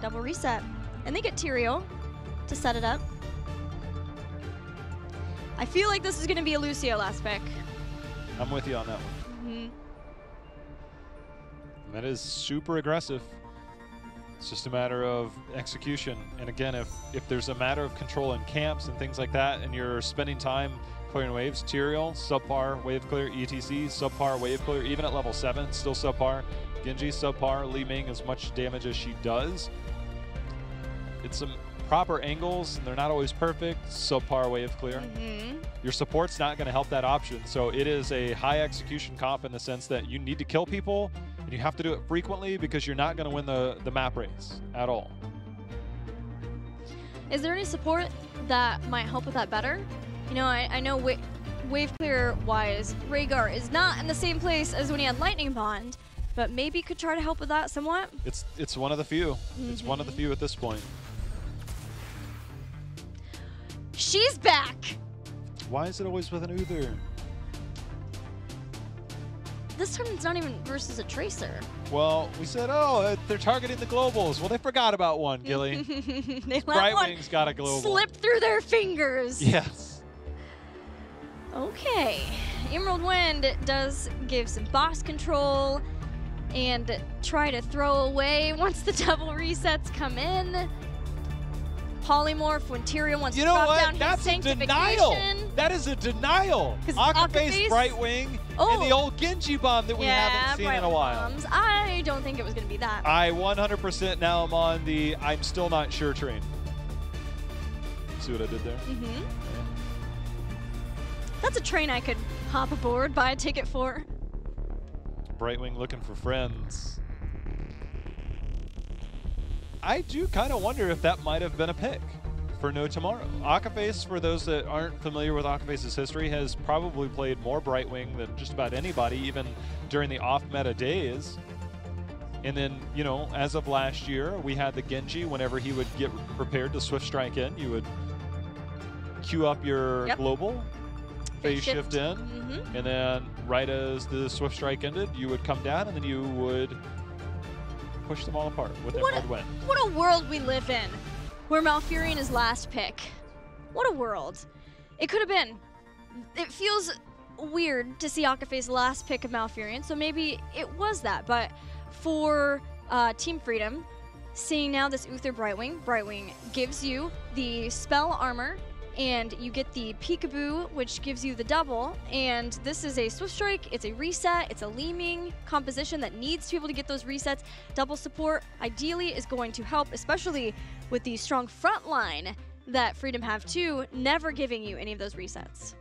Double reset. And they get Tyrael to set it up. I feel like this is going to be a Lucio last pick. I'm with you on that one. That is super aggressive. It's just a matter of execution. And again, if there's a matter of control in camps and things like that, and you're spending time clearing waves, Tyrael, subpar wave clear, ETC, subpar wave clear, even at level 7, still subpar. Genji, subpar, Li Ming, as much damage as she does. It's some proper angles, and they're not always perfect. Subpar wave clear. Your support's not going to help that option. So it is a high execution comp in the sense that you need to kill people, and you have to do it frequently because you're not going to win the map race at all. Is there any support that might help with that better? You know, I know wave clear wise, Rhaegar is not in the same place as when he had Lightning Bond, but maybe could try to help with that somewhat. It's one of the few. It's one of the few at this point. She's back! Why is it always with an Uther? This time it's not even versus a Tracer. Well, we said, oh, they're targeting the globals. Well, they forgot about one, Gilly. They let Brightwing's got a global. slip through their fingers. Yes. Okay. Emerald Wind does give some boss control and try to throw away once the double resets come in. Polymorph when Tyrael wants to drop down his sanctification. Denial. That is a denial. Aquaface, Brightwing, and the old Genji bomb that we haven't seen in a while. Bombs. I don't think it was going to be that. I 100% now am on the I'm still not sure train. See what I did there? Yeah. That's a train I could hop aboard, buy a ticket for. Brightwing looking for friends. I do kind of wonder if that might have been a pick for No Tomorrow. Aquaface, for those that aren't familiar with Aquaface's history, has probably played more Brightwing than just about anybody, even during the off-meta days. And then, you know, as of last year, we had the Genji. Whenever he would get prepared to Swift Strike in, you would queue up your global, phase shift in, and then right as the Swift Strike ended, you would come down, and then you would push them all apart with Emerald Wind. What a world we live in, where Malfurion is last pick. What a world. It could have been. It feels weird to see Aquaface last pick of Malfurion, so maybe it was that. But for Team Freedom, seeing now this Uther Brightwing gives you the spell armor, and you get the Peekaboo, which gives you the double. And this is a Swift Strike, it's a reset, it's a Li Ming composition that needs to be able to get those resets. Double support ideally is going to help, especially with the strong front line that Freedom have too, never giving you any of those resets.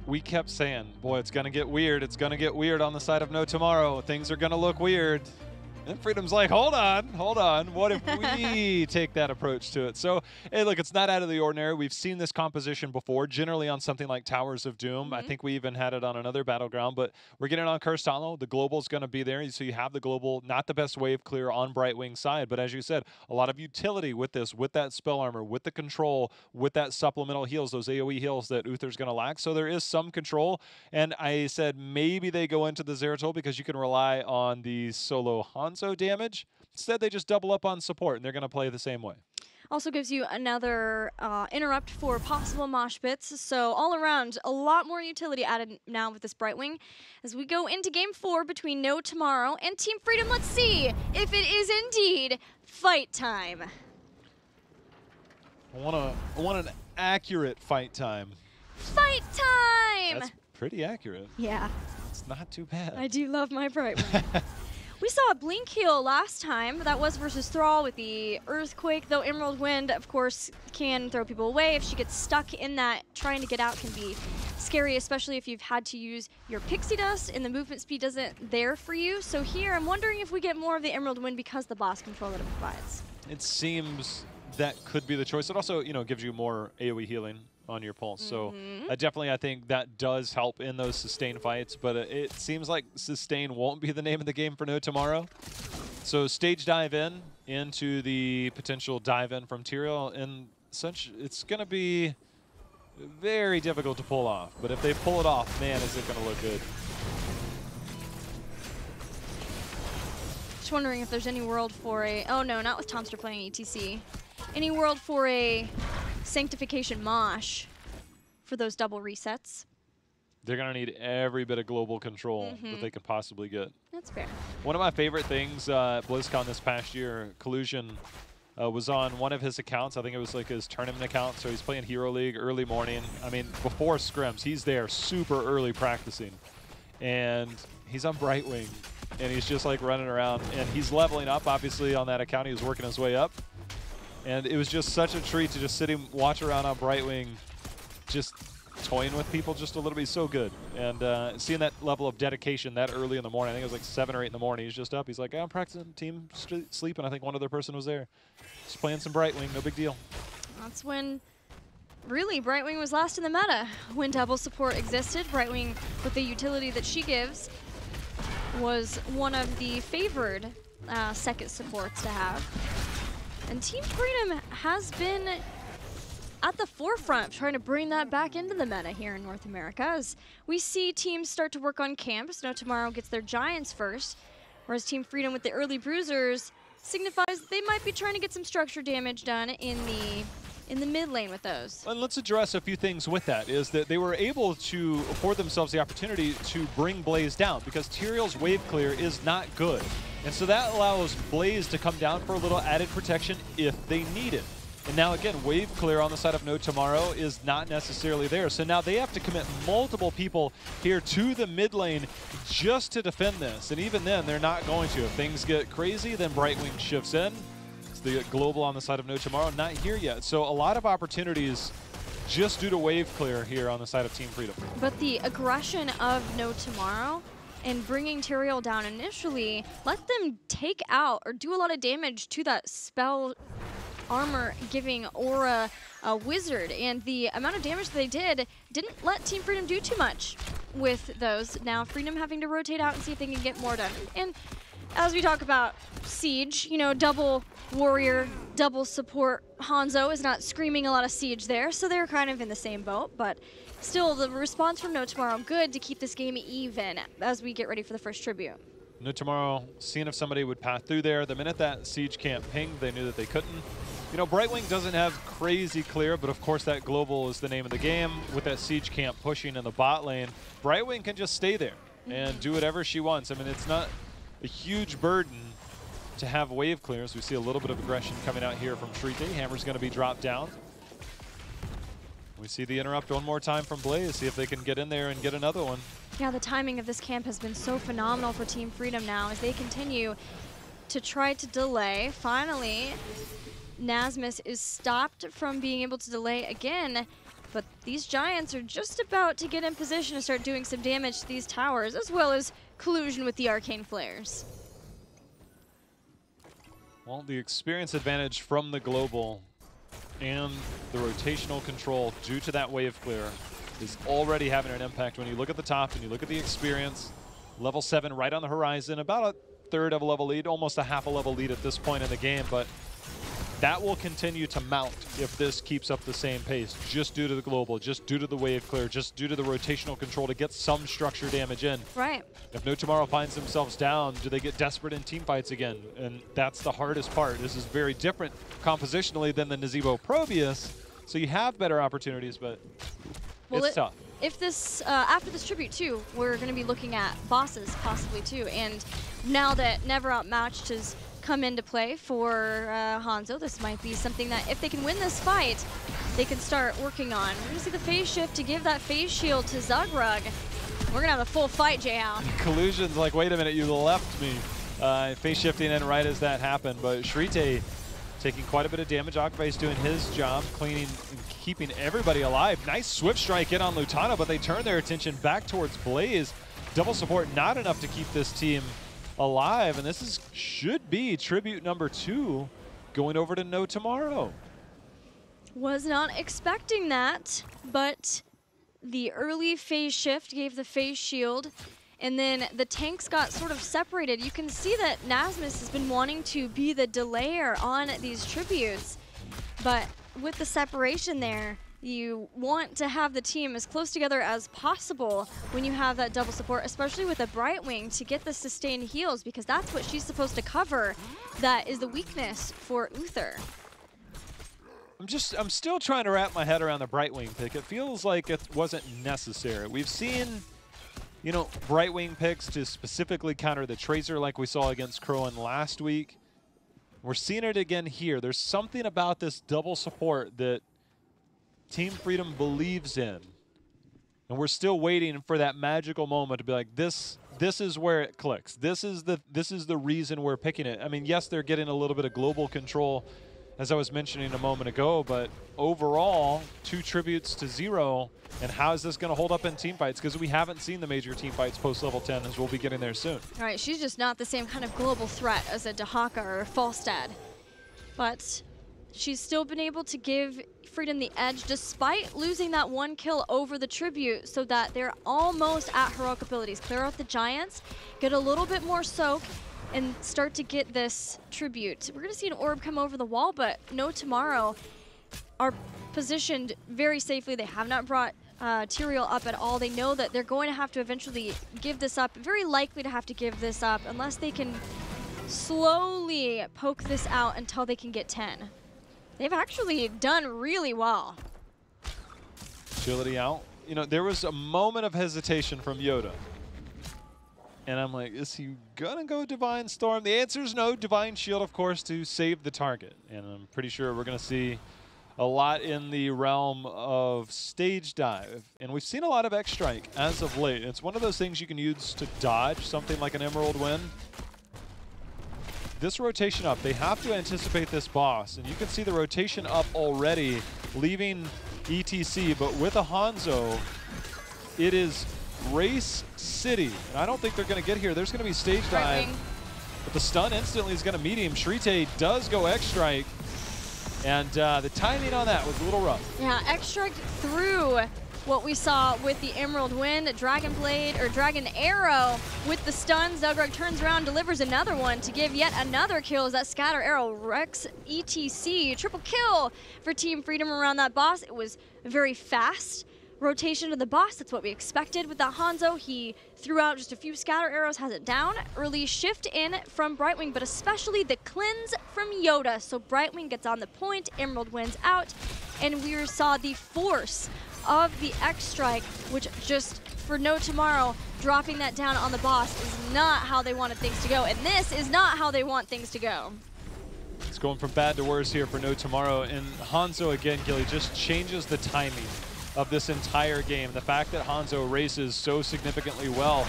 We kept saying, boy, it's gonna get weird. It's gonna get weird on the side of No Tomorrow. Things are gonna look weird. And Freedom's like, hold on. What if we take that approach to it? So, hey, look, it's not out of the ordinary. We've seen this composition before, generally on something like Towers of Doom. I think we even had it on another battleground, but we're getting it on Cursed Hollow. The global's going to be there, so you have the global, not the best wave clear on Brightwing's side, but as you said, a lot of utility with this, with that spell armor, with the control, with that supplemental heals, those AoE heals that Uther's going to lack. So there is some control, and I said maybe they go into the Zeratul because you can rely on the solo Hanzo damage. Instead, they just double up on support, and they're going to play the same way. Also gives you another interrupt for possible mosh pits. So all around, a lot more utility added now with this Brightwing. As we go into Game 4 between No Tomorrow and Team Freedom, let's see if it is indeed fight time. I want an accurate fight time. Fight time! That's pretty accurate. Yeah. It's not too bad. I do love my Brightwing. We saw a Blink heal last time. That was versus Thrall with the Earthquake, though Emerald Wind, of course, can throw people away. If she gets stuck in that, trying to get out can be scary, especially if you've had to use your Pixie Dust and the movement speed isn't there for you. So here, I'm wondering if we get more of the Emerald Wind because the boss control that it provides. It seems that could be the choice. It also, you know, gives you more AoE healing on your pulse. So definitely I think that does help in those sustain fights, but it seems like sustain won't be the name of the game for No Tomorrow. So stage dive into the potential dive in from Tyrael and such. It's going to be very difficult to pull off, but if they pull it off, man, is it going to look good. Just wondering if there's any world for a, oh no, not with Tomster playing ETC. Any world for a Sanctification Mosh for those double resets. They're going to need every bit of global control that they can possibly get. That's fair. One of my favorite things at BlizzCon this past year, Collusion was on one of his accounts. I think it was like his tournament account. So he's playing Hero League early morning. I mean, before scrims, he's there super early practicing. And he's on Brightwing. And he's just like running around. And he's leveling up, obviously, on that account. He was working his way up. And it was just such a treat to just sit and watch around on Brightwing, just toying with people just a little bit. So good. And seeing that level of dedication that early in the morning, I think it was like 7 or 8 in the morning, he's just up. He's like, I'm practicing team sleep, and I think one other person was there. Just playing some Brightwing, no big deal. That's when, really, Brightwing was last in the meta. When double support existed, Brightwing, with the utility that she gives, was one of the favored second supports to have. And Team Freedom has been at the forefront of trying to bring that back into the meta here in North America, as we see teams start to work on camps. No Tomorrow gets their Giants first, whereas Team Freedom with the early Bruisers signifies that they might be trying to get some structure damage done in the mid lane with those. And let's address a few things with that, is that they were able to afford themselves the opportunity to bring Blaze down, because Tyrael's wave clear is not good. And so that allows Blaze to come down for a little added protection if they need it. And now again, wave clear on the side of No Tomorrow is not necessarily there. So now they have to commit multiple people here to the mid lane just to defend this. And even then, they're not going to. If things get crazy, then Brightwing shifts in. It's the global on the side of No Tomorrow, not here yet. So a lot of opportunities just due to wave clear here on the side of Team Freedom. But the aggression of No Tomorrow and bringing Tyrael down initially let them take out or do a lot of damage to that spell armor giving aura wizard, and the amount of damage they didn't let Team Freedom do too much with those. Now Freedom having to rotate out and see if they can get more done. And as we talk about Siege, you know, double warrior, double support, Hanzo is not screaming a lot of Siege there, so they're kind of in the same boat, but still the response from No Tomorrow good to keep this game even as we get ready for the first tribute. No Tomorrow seeing if somebody would pass through there. The minute that Siege camp pinged, they knew that they couldn't. You know, Brightwing doesn't have crazy clear, but of course that global is the name of the game. With that Siege camp pushing in the bot lane, Brightwing can just stay there and do whatever she wants. I mean, it's not a huge burden to have wave clears. We see a little bit of aggression coming out here from Shrite. Hammer's going to be dropped down. We see the interrupt one more time from Blaze, see if they can get in there and get another one. Yeah, the timing of this camp has been so phenomenal for Team Freedom now as they continue to try to delay. Finally, Nasmus is stopped from being able to delay again, but these Giants are just about to get in position to start doing some damage to these towers, as well as collusion with the arcane flares. Well, the experience advantage from the global and the rotational control due to that wave clear is already having an impact. When you look at the top and you look at the experience, level 7 right on the horizon, about a third of a level lead, almost a half a level lead at this point in the game, but that will continue to mount if this keeps up the same pace, just due to the global, just due to the wave clear, just due to the rotational control to get some structure damage in. Right. If No Tomorrow finds themselves down, do they get desperate in team fights again? And that's the hardest part. This is very different compositionally than the Nazeebo Probius, so you have better opportunities, but it's tough. If this, after this tribute too, we're going to be looking at bosses possibly too, and now that Never Outmatched has come into play for Hanzo, this might be something that if they can win this fight, they can start working on. We're going to see the phase shift to give that phase shield to Zugrug. We're going to have a full fight, Jayhound. Collusion's like, wait a minute, you left me. Phase shifting in right as that happened, but Shrite taking quite a bit of damage. Akbai's doing his job, cleaning and keeping everybody alive. Nice swift strike in on Lutano, but they turn their attention back towards Blaze. Double support not enough to keep this team alive, and this should be tribute number 2 going over to No Tomorrow. Was not expecting that, but the early phase shift gave the phase shield, and then the tanks got sort of separated. You can see that Nasmus has been wanting to be the delayer on these tributes, but with the separation there, You want to have the team as close together as possible when you have that double support, especially with a Brightwing to get the sustained heals, because that's what she's supposed to cover. That is the weakness for Uther. I'm still trying to wrap my head around the Brightwing pick. It feels like it wasn't necessary. We've seen, you know, Brightwing picks to specifically counter the Tracer like we saw against Crowan last week. We're seeing it again here. There's something about this double support that Team Freedom believes in. And we're still waiting for that magical moment to be like, this is where it clicks. This is the reason we're picking it. I mean, yes, they're getting a little bit of global control, as I was mentioning a moment ago, but overall, 2 tributes to 0. And how is this going to hold up in team fights? Because we haven't seen the major team fights post level 10, as we'll be getting there soon. All right, she's just not the same kind of global threat as a Dahaka or a Falstad. But she's still been able to give Freedom the edge despite losing that 1 kill over the tribute, so that they're almost at heroic abilities. Clear out the Giants, get a little bit more soak, and start to get this tribute. We're going to see an orb come over the wall, but no tomorrow are positioned very safely. They have not brought Tyrael up at all. They know that they're going to have to eventually give this up, very likely to have to give this up, unless they can slowly poke this out until they can get 10. They've actually done really well. Agility out. You know, there was a moment of hesitation from Yoda. And I'm like, is he gonna go Divine Storm? The answer is no. Divine Shield, of course, to save the target. And I'm pretty sure we're gonna see a lot in the realm of Stage Dive. And we've seen a lot of X-Strike as of late. It's one of those things you can use to dodge something like an Emerald Wind. This rotation up, they have to anticipate this boss. And you can see the rotation up already, leaving ETC. But with a Hanzo, it is Race City. And I don't think they're going to get here. There's going to be Stage Dive. But the stun instantly is going to meet him. Shrite does go X-Strike. And the timing on that was a little rough. Yeah, X-Strike through what we saw with the Emerald Wind, Dragon Blade, or Dragon Arrow with the stuns. Zelgrug turns around, delivers another one to give yet another kill as that Scatter Arrow wrecks ETC. Triple kill for Team Freedom around that boss. It was very fast rotation to the boss. That's what we expected with that Hanzo. He threw out just a few Scatter Arrows, has it down. Early shift in from Brightwing, but especially the cleanse from Yoda. So Brightwing gets on the point, Emerald Wind's out, and we saw the force of the X-Strike, which just, for no tomorrow, dropping that down on the boss is not how they wanted things to go. And this is not how they want things to go. It's going from bad to worse here for no tomorrow. And Hanzo, again, Gilly, just changes the timing of this entire game. The fact that Hanzo races so significantly well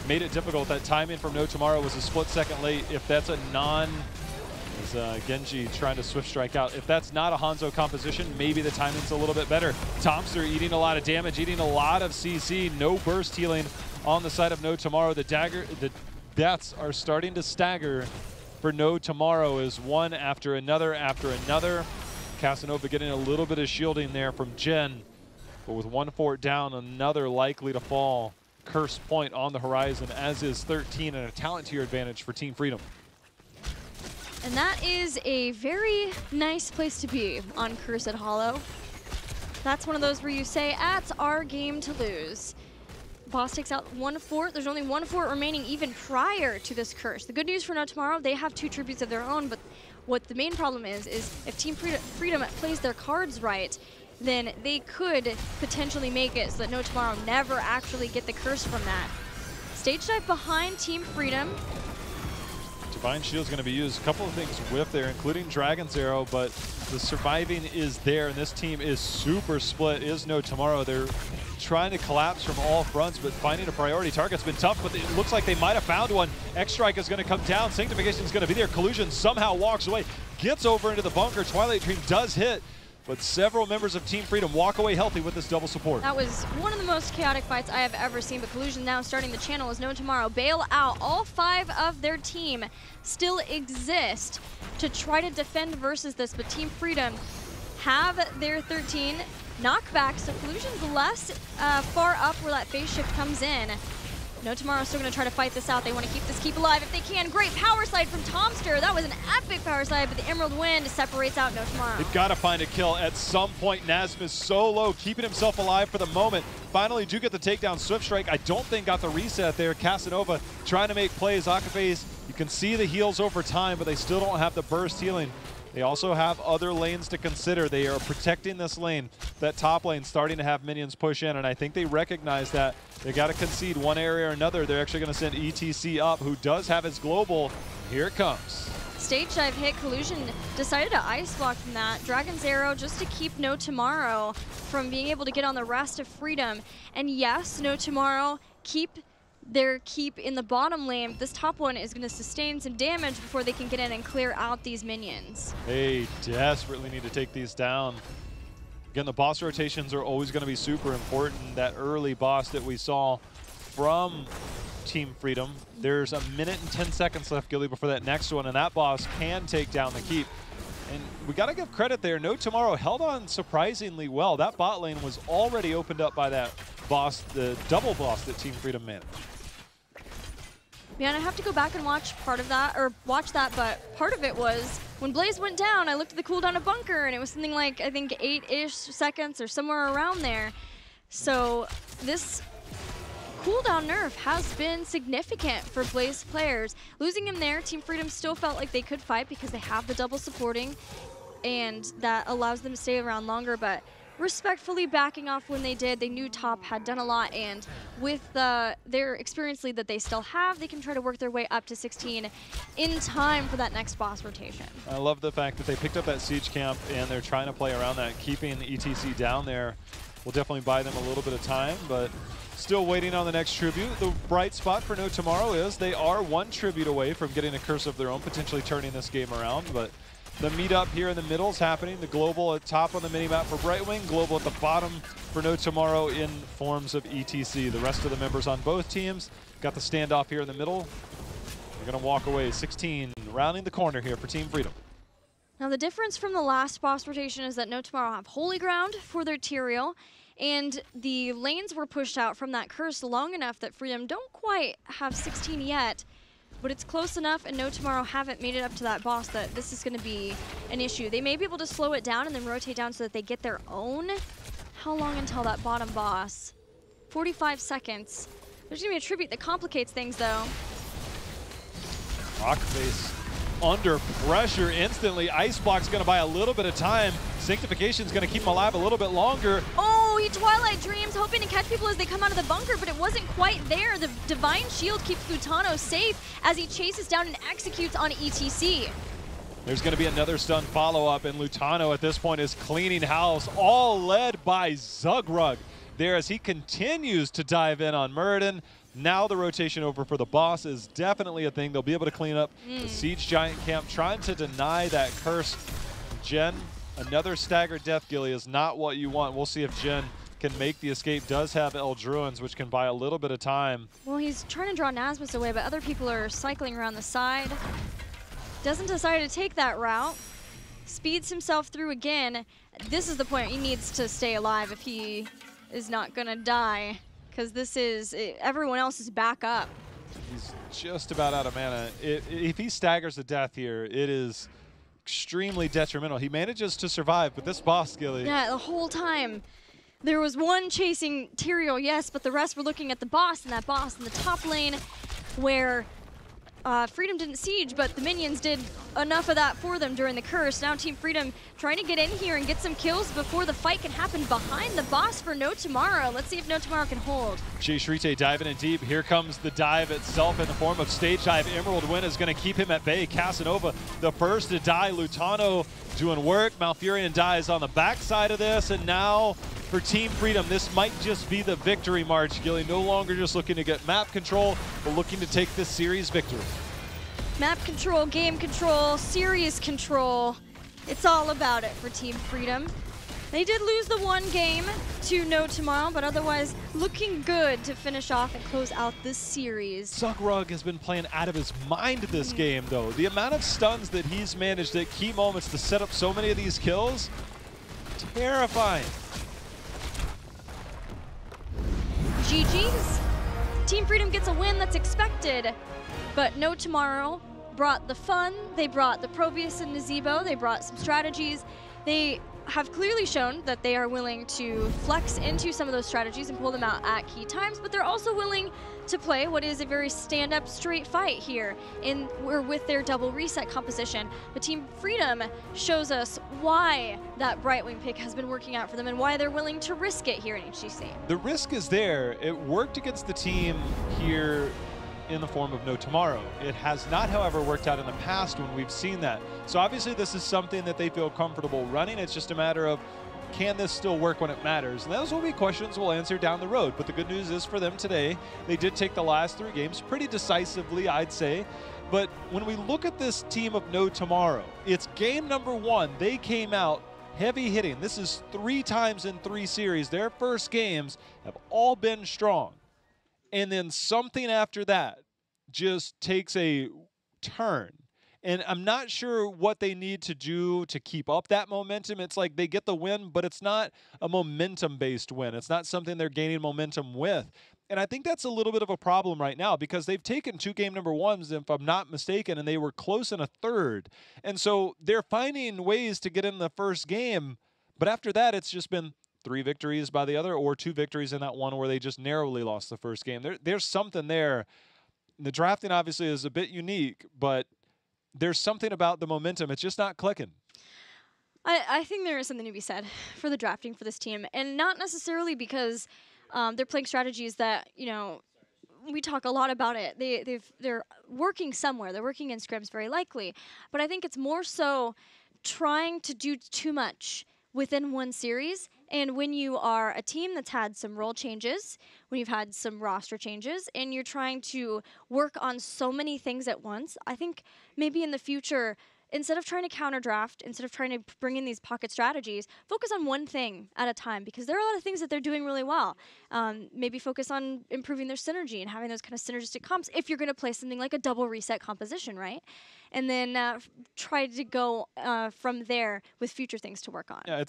made it difficult. That timing from no tomorrow was a split second late. If that's a Genji trying to swift strike out. If that's not a Hanzo composition, maybe the timing's a little bit better. Thompster eating a lot of damage, eating a lot of CC. No burst healing on the side of no tomorrow. The deaths are starting to stagger for no tomorrow, is one after another after another. Casanova getting a little bit of shielding there from Jen. But with 1 fort down, another likely to fall. Curse point on the horizon, as is 13, and a talent tier advantage for Team Freedom. And that is a very nice place to be on Cursed Hollow. That's one of those where you say, it's our game to lose. Boss takes out 1 fort. There's only 1 fort remaining even prior to this curse. The good news for No Tomorrow, they have 2 tributes of their own, but what the main problem is if Team Freedom plays their cards right, then they could potentially make it so that No Tomorrow never actually get the curse from that. Stage dive behind Team Freedom. Divine Shield's going to be used. A couple of things with there, including Dragon's Arrow, but the surviving is there, and this team is super split. Is no tomorrow. They're trying to collapse from all fronts, but finding a priority target's been tough, but it looks like they might have found one. X-Strike is going to come down. Sanctification's going to be there. Collusion somehow walks away, gets over into the bunker. Twilight Dream does hit, but several members of Team Freedom walk away healthy with this double support. That was one of the most chaotic fights I have ever seen, but Collusion now starting the channel as No Tomorrow bail out. All 5 of their team still exist to try to defend versus this, but Team Freedom have their 13 knockback, so Collusion's less far up where that phase shift comes in. No Tomorrow's still going to try to fight this out. They want to keep this keep alive if they can. Great power slide from Tomster. That was an epic power slide, but the Emerald Wind separates out No Tomorrow. They've got to find a kill at some point. Nasm is so low, keeping himself alive for the moment. Finally do get the takedown. Swift Strike, I don't think got the reset there. Casanova trying to make plays. Akaface, you can see the heals over time, but they still don't have the burst healing. They also have other lanes to consider. They are protecting this lane. That top lane starting to have minions push in, and I think they recognize that. They got to concede one area or another. They're actually going to send ETC up, who does have his global. Here it comes. Stage dive hit. Collusion decided to ice block from that. Dragon's Arrow just to keep No Tomorrow from being able to get on the rest of Freedom. And yes, No Tomorrow keep their keep in the bottom lane. This top one is going to sustain some damage before they can get in and clear out these minions. They desperately need to take these down. Again, the boss rotations are always going to be super important. That early boss that we saw from Team Freedom, there's 1 minute and 10 seconds left, Gilly, before that next one, and that boss can take down the keep. And we got to give credit there. No Tomorrow held on surprisingly well. That bot lane was already opened up by that boss, the double boss that Team Freedom managed. Man, I have to go back and watch part of that, or watch that, but part of it was when Blaze went down, I looked at the cooldown of Bunker, and it was something like, I think, 8-ish seconds or somewhere around there. So this cooldown nerf has been significant for Blaze players. Losing him there, Team Freedom still felt like they could fight because they have the double supporting, and that allows them to stay around longer, but respectfully backing off when they did. They knew top had done a lot, and with their experience lead that they still have, they can try to work their way up to 16 in time for that next boss rotation. I love the fact that they picked up that siege camp and they're trying to play around that. Keeping ETC down there will definitely buy them a little bit of time, but still waiting on the next tribute. The bright spot for No Tomorrow is they are one tribute away from getting a curse of their own, potentially turning this game around, but the meetup here in the middle is happening. The global at top on the minimap for Brightwing, global at the bottom for No Tomorrow in forms of ETC. The rest of the members on both teams got the standoff here in the middle. They're going to walk away 16, rounding the corner here for Team Freedom. Now the difference from the last boss rotation is that No Tomorrow have Holy Ground for their Tyrael, and the lanes were pushed out from that curse long enough that Freedom don't quite have 16 yet. But it's close enough, and No Tomorrow haven't made it up to that boss that this is going to be an issue. They may be able to slow it down and then rotate down so that they get their own. How long until that bottom boss? 45 seconds. There's going to be a tribute that complicates things, though. Rockface under pressure instantly. Ice Block's going to buy a little bit of time. Sanctification's going to keep him alive a little bit longer. Oh, he Twilight Dreams, hoping to catch people as they come out of the bunker, but it wasn't quite there. The Divine Shield keeps Lutano safe as he chases down and executes on ETC. There's going to be another stun follow-up, and Lutano at this point is cleaning house, all led by Zugrug there as he continues to dive in on Muradin. Now the rotation over for the boss is definitely a thing. They'll be able to clean up the Siege Giant camp, trying to deny that curse. Jen, another staggered death, Gilly, is not what you want. We'll see if Jen can make the escape. Does have Eldruins, which can buy a little bit of time. Well, he's trying to draw Nasmus away, but other people are cycling around the side. Doesn't decide to take that route. Speeds himself through again. This is the point. He needs to stay alive if he is not going to die, because this is, everyone else is back up. He's just about out of mana. If he staggers to death here, it is extremely detrimental. He manages to survive, but this boss, Gilly. Yeah, the whole time. There was one chasing Tyrael, yes, but the rest were looking at the boss, and that boss in the top lane where Freedom didn't siege, but the minions did enough of that for them during the curse. Now Team Freedom trying to get in here and get some kills before the fight can happen behind the boss for No Tomorrow. Let's see if No Tomorrow can hold. Jay Shrite diving in deep. Here comes the dive itself in the form of stage dive. Emerald Wind is going to keep him at bay. Casanova, the first to die. Lutano doing work. Malfurion dies on the backside of this, and now for Team Freedom, this might just be the victory march, Gilly. No longer just looking to get map control, but looking to take this series victory. Map control, game control, series control. It's all about it for Team Freedom. They did lose the one game to No Tomorrow, but otherwise looking good to finish off and close out this series. Zugrug has been playing out of his mind this game, though. The amount of stuns that he's managed at key moments to set up so many of these kills, terrifying. GG's. Team Freedom gets a win that's expected, but No Tomorrow brought the fun, they brought the Probius and Nazebo, they brought some strategies. They have clearly shown that they are willing to flex into some of those strategies and pull them out at key times, but they're also willing to play what is a very stand-up straight fight here with their double reset composition. But Team Freedom shows us why that Brightwing pick has been working out for them and why they're willing to risk it here in HGC. The risk is there. It worked against the team here in the form of No Tomorrow. It has not, however, worked out in the past when we've seen that. So obviously this is something that they feel comfortable running. It's just a matter of, can this still work when it matters? And those will be questions we'll answer down the road. But the good news is for them today, they did take the last 3 games pretty decisively, I'd say. But when we look at this team of No Tomorrow, it's game number 1. They came out heavy hitting. This is 3 times in 3 series. Their first games have all been strong. And then something after that just takes a turn. And I'm not sure what they need to do to keep up that momentum. It's like they get the win, but it's not a momentum-based win. It's not something they're gaining momentum with. And I think that's a little bit of a problem right now because they've taken 2 game number 1s, if I'm not mistaken, and they were close in a third. And so they're finding ways to get in the first game, but after that, it's just been 3 victories by the other or 2 victories in that one where they just narrowly lost the first game. There's something there. The drafting obviously is a bit unique, but there's something about the momentum. It's just not clicking. I think there is something to be said for the drafting for this team, and not necessarily because they're playing strategies that, you know, we talk a lot about it. They're working somewhere. They're working in scrims very likely, but I think it's more so trying to do too much within one series. And when you are a team that's had some role changes, when you've had some roster changes, and you're trying to work on so many things at once, I think maybe in the future, instead of trying to counter draft, instead of trying to bring in these pocket strategies, focus on one thing at a time, because there are a lot of things that they're doing really well. Maybe focus on improving their synergy and having those kind of synergistic comps if you're going to play something like a double reset composition, right? And then try to go from there with future things to work on. Yeah,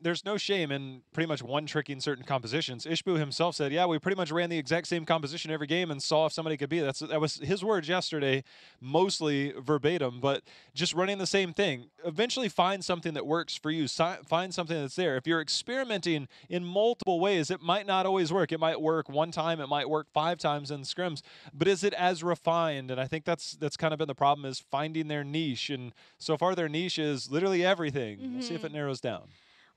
there's no shame in pretty much one-tricking certain compositions. Ishbu himself said, yeah, we pretty much ran the exact same composition every game and saw if somebody could be. That was his words yesterday, mostly verbatim, but just running the same thing. Eventually find something that works for you. Find something that's there. If you're experimenting in multiple ways, it might not always work. It might work 1 time. It might work 5 times in scrims. But is it as refined? And I think that's kind of been the problem, is finding their niche. And so far their niche is literally everything. We'll see if it narrows down.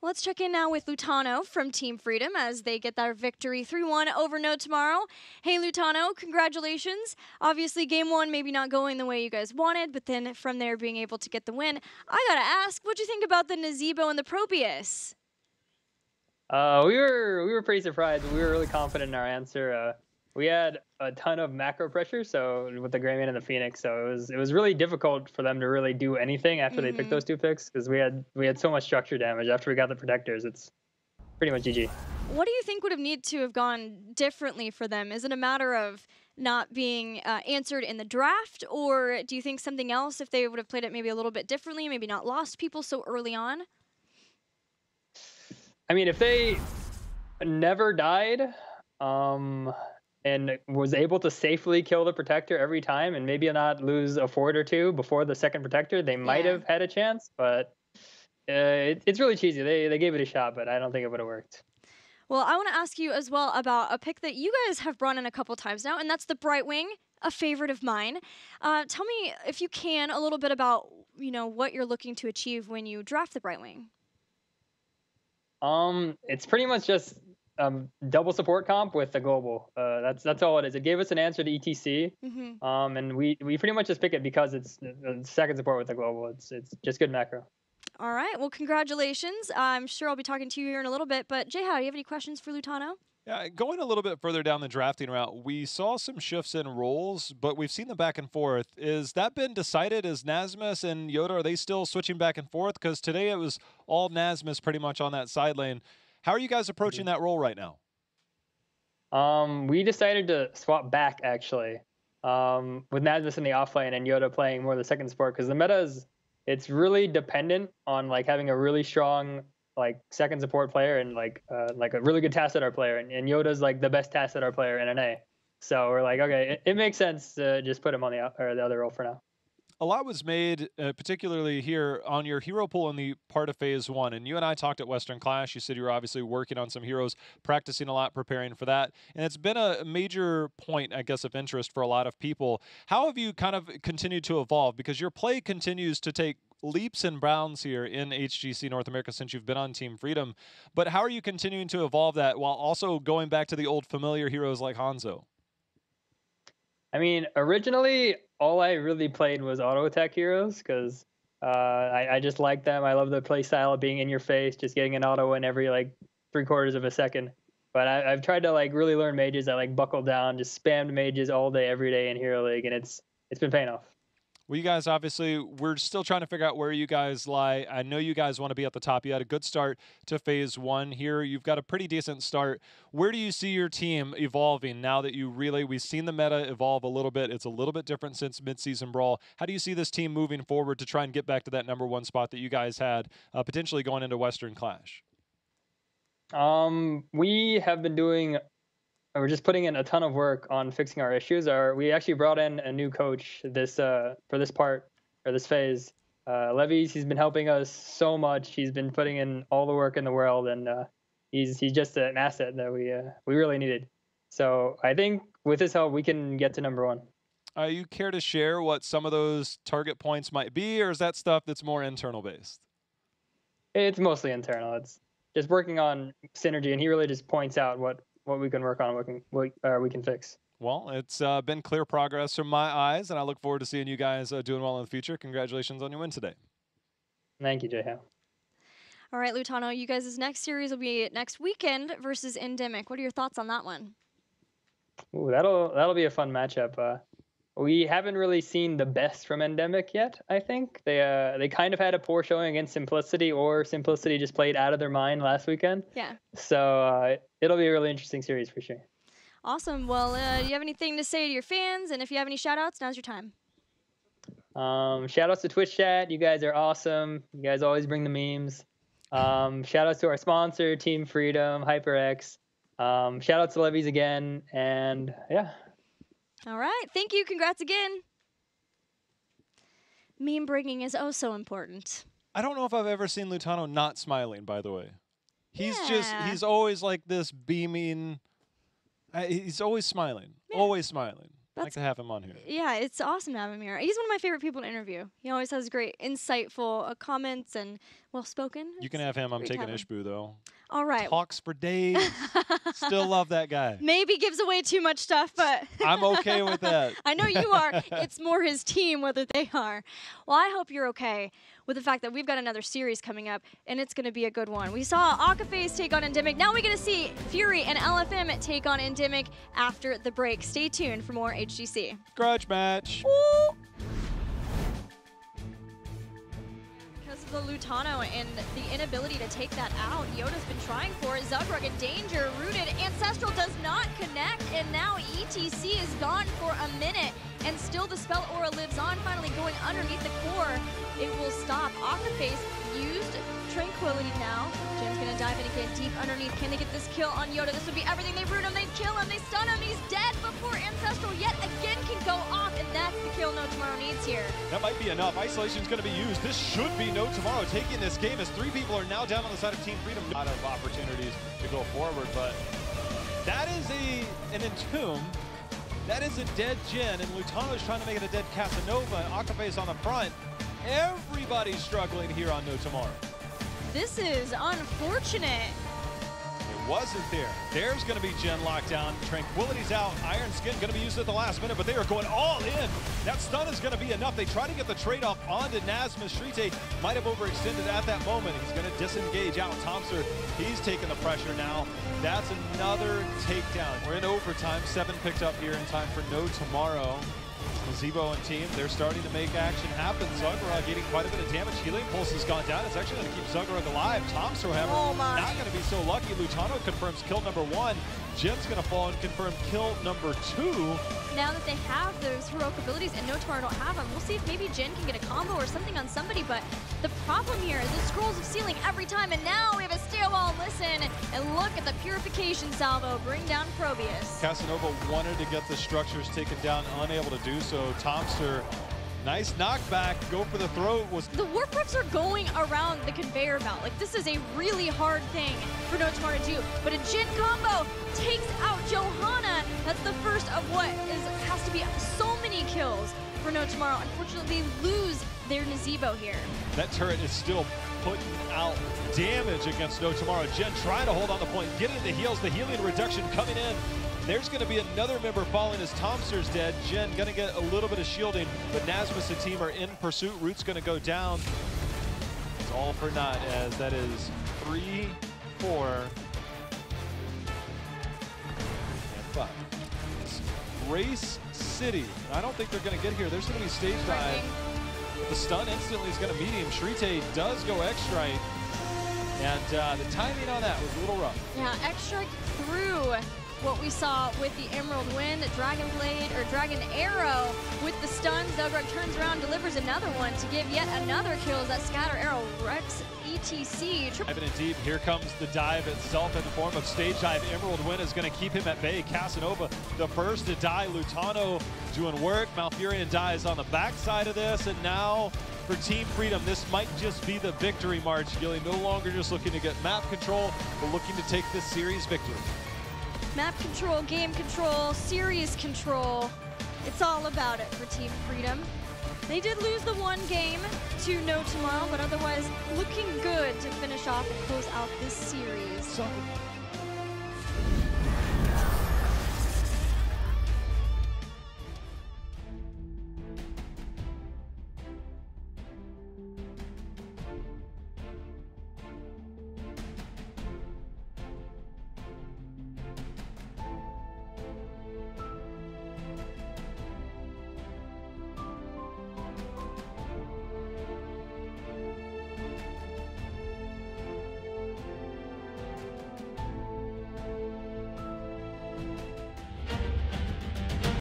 Well, let's check in now with Lutano from Team Freedom as they get their victory 3-1 over No Tomorrow. Hey, Lutano, congratulations. Obviously, game 1 maybe not going the way you guys wanted, but then from there being able to get the win. I gotta ask, what'd you think about the Nazebo and the Probius? We were pretty surprised. We were really confident in our answer. We had a ton of macro pressure, so with the Greymane and the Phoenix, so it was really difficult for them to really do anything after they picked those 2 picks, because we had so much structure damage after we got the protectors. It's pretty much GG. What do you think would have needed to have gone differently for them? Is it a matter of not being answered in the draft, or do you think something else, if they would have played it maybe a little bit differently, maybe not lost people so early on? I mean, if they never died, and was able to safely kill the protector every time and maybe not lose a fort or 2 before the second protector, they might have had a chance, but it's really cheesy. They gave it a shot, but I don't think it would have worked. Well, I want to ask you as well about a pick that you guys have brought in a couple times now, and that's the Brightwing, a favorite of mine. Tell me, if you can, a little bit about, you know, what you're looking to achieve when you draft the Brightwing. It's pretty much just double support comp with the global. That's all it is. It gave us an answer to ETC, and we pretty much just pick it because it's second support with the global. It's just good macro. All right. Well, congratulations. I'm sure I'll be talking to you here in a little bit. But Jay, do you have any questions for Lutano? Yeah, going a little bit further down the drafting route, we saw some shifts in roles, but we've seen them back and forth. Is that been decided? Is Nasmus and Yoda, are they still switching back and forth? Because today it was all Nasmus pretty much on that side lane. How are you guys approaching that role right now? We decided to swap back, actually, with Nasmus in the off lane and Yoda playing more of the second support, because the meta it's really dependent on like having a really strong like second support player and like a really good task setter player, and Yoda's like the best task setter player in NA. So we're like, okay, it makes sense to just put him on the other role for now. A lot was made, particularly here on your hero pool in the part of Phase 1. And you and I talked at Western Clash. You said you were obviously working on some heroes, practicing a lot, preparing for that. And it's been a major point, I guess, of interest for a lot of people. How have you kind of continued to evolve? Because your play continues to take leaps and bounds here in HGC North America since you've been on Team Freedom. But how are you continuing to evolve that while also going back to the old familiar heroes like Hanzo? I mean, originally, all I really played was auto attack heroes because I just like them. I love the play style of being in your face, just getting an auto in every like 3/4 of a second. But I've tried to like really learn mages. I like buckle down, just spammed mages all day, every day in Hero League, and it's been paying off. Well, you guys, obviously, we're still trying to figure out where you guys lie. I know you guys want to be at the top. You had a good start to Phase 1 here. You've got a pretty decent start. Where do you see your team evolving now that we've seen the meta evolve a little bit? It's a little bit different since Midseason Brawl. How do you see this team moving forward to try and get back to that #1 spot that you guys had potentially going into Western Clash? We have been doing... We're just putting in a ton of work on fixing our issues. We actually brought in a new coach for this part, or this phase. Levy's, he's been helping us so much. He's been putting in all the work in the world, and he's just an asset that we really needed. So I think with his help, we can get to #1. You care to share what some of those target points might be, or is that stuff that's more internal based? It's mostly internal. It's just working on synergy, and he really just points out what we can work on, what we can fix. Well, it's been clear progress from my eyes, and I look forward to seeing you guys doing well in the future. Congratulations on your win today. Thank you, Jay. All right, Lutano, you guys' next series will be next weekend versus Endemic. What are your thoughts on that one? Ooh, that'll be a fun matchup. We haven't really seen the best from Endemic yet, I think. They kind of had a poor showing against Simplicity, or Simplicity just played out of their mind last weekend. Yeah. So it'll be a really interesting series for sure. Awesome. Well, do you have anything to say to your fans? And if you have any shout-outs, now's your time. Shout-outs to Twitch chat. You guys are awesome. You guys always bring the memes. Shout-outs to our sponsor, Team Freedom, HyperX. Shout-outs to Levies again. And, yeah. All right. Thank you. Congrats again. Meme bringing is oh so important. I don't know if I've ever seen Lutano not smiling, by the way. He's always like this beaming. He's always smiling. Yeah. Always smiling. I'd like to have him on here. Yeah, it's awesome to have him here. He's one of my favorite people to interview. He always has great, insightful comments and well-spoken. You can have him. I'm taking Ishbu, though. All right. Talks for days. Still love that guy. Maybe gives away too much stuff, but... I'm okay with that. I know you are. It's more his team, whether they are. Well, I hope you're okay with the fact that we've got another series coming up, and it's going to be a good one. We saw Akaface take on Endemic. Now we're going to see Fury and LFM take on Endemic after the break. Stay tuned for more HGC. Grudge match. Ooh. Because of the Lutano and the inability to take that out, Yoda's been trying for it. Zugrug in danger, rooted. Ancestral does not connect, and now ETC is gone for a minute. And still the spell aura lives on, finally going underneath the core. It will stop. Akaface used Tranquility now. Jin's gonna dive in again deep underneath. Can they get this kill on Yoda? This would be everything. They root him, they kill him, they stun him, he's dead before Ancestral yet again can go off, and that's the kill No Tomorrow needs here. That might be enough. Isolation's gonna be used. This should be No Tomorrow taking this game as 3 people are now down on the side of Team Freedom. A lot of opportunities to go forward, but that is an Entomb. That is a dead Jin, and Lutano's trying to make it a dead Casanova, and Akaface on the front. Everybody's struggling here on No Tomorrow. This is unfortunate. It wasn't there. There's going to be Jin locked down. Tranquility's out. Iron Skin going to be used at the last minute, but they are going all in. That stun is going to be enough. They try to get the trade-off onto Nazma. Shrite might have overextended at that moment. He's going to disengage out. Thompson, he's taking the pressure now. That's another takedown. We're in overtime. 7 picked up here in time for No Tomorrow. Zebo and team, they're starting to make action happen. Zugrug getting quite a bit of damage. Healing Pulse has gone down. It's actually going to keep Zugrug alive. Thompson, however, not going to be so lucky. Lutano confirms kill #1. Jin's going to fall and confirm kill #2. Now that they have those heroic abilities and No Tomorrow don't have them, we'll see if maybe Jin can get a combo or something on somebody, but The problem here is the scrolls of ceiling every time, and now we have a stairwell. Listen and look at the purification salvo bring down Probius. Casanova wanted to get the structures taken down, unable to do so. Tomster, nice knockback, go for the throat. The warp reps are going around the conveyor belt. Like, this is a really hard thing for No Tomorrow to do. But a Jin combo takes out Johanna. That's the first of what has to be so many kills for No Tomorrow. Unfortunately, they lose their Nazebo here. That turret is still putting out damage against No Tomorrow. Jen trying to hold on the point, getting the heals, the healing reduction coming in. There's going to be another member falling as Tomster's dead. Jen going to get a little bit of shielding, but Nasmus and team are in pursuit. Root's going to go down. It's all for naught, as that is 3, 4, and 5. It's Race City. I don't think they're going to get here. There's going to be stage dive. The stun instantly is going to meet him. Shrite does go X-Strike, and the timing on that was a little rough. Yeah, X-Strike through what we saw with the Emerald Wind, Dragon Blade, or Dragon Arrow with the stuns. Delgrug turns around, delivers another one to give yet another kill as that Scatter Arrow wrecks ETC. Diving in deep, here comes the dive itself in the form of stage dive. Emerald Wind is going to keep him at bay. Casanova, the first to die. Lutano doing work. Malfurion dies on the backside of this, and now for Team Freedom, this might just be the victory march. Gilly no longer just looking to get map control, but looking to take this series victory. Map control, game control, series control. It's all about it for Team Freedom. They did lose the one game to No Tomorrow, but otherwise looking good to finish off and close out this series. So